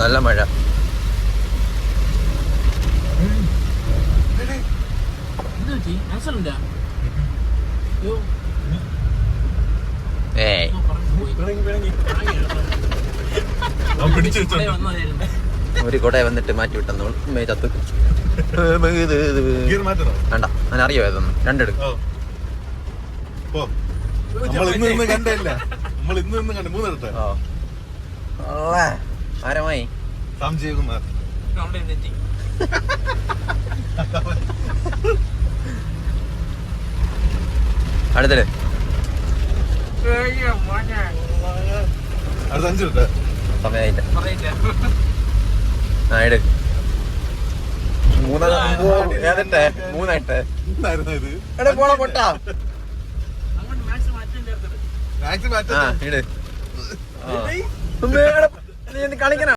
നല്ല മഴ. ഒരു കൊട വന്നിട്ട് മാറ്റി വിട്ടെന്നു ചത്ത്. വേണ്ട, ഞാൻ അറിയോ ഏതൊന്നും. രണ്ടെടുക്കും. ആരമായി സംജയകുമാർ അടുത്തത് സമയായില്ല. ആ എടു. മൂന്നായിട്ടെ എടാ പോണ പൊട്ടാ. ആ ഇട്. നീ കളിക്കണ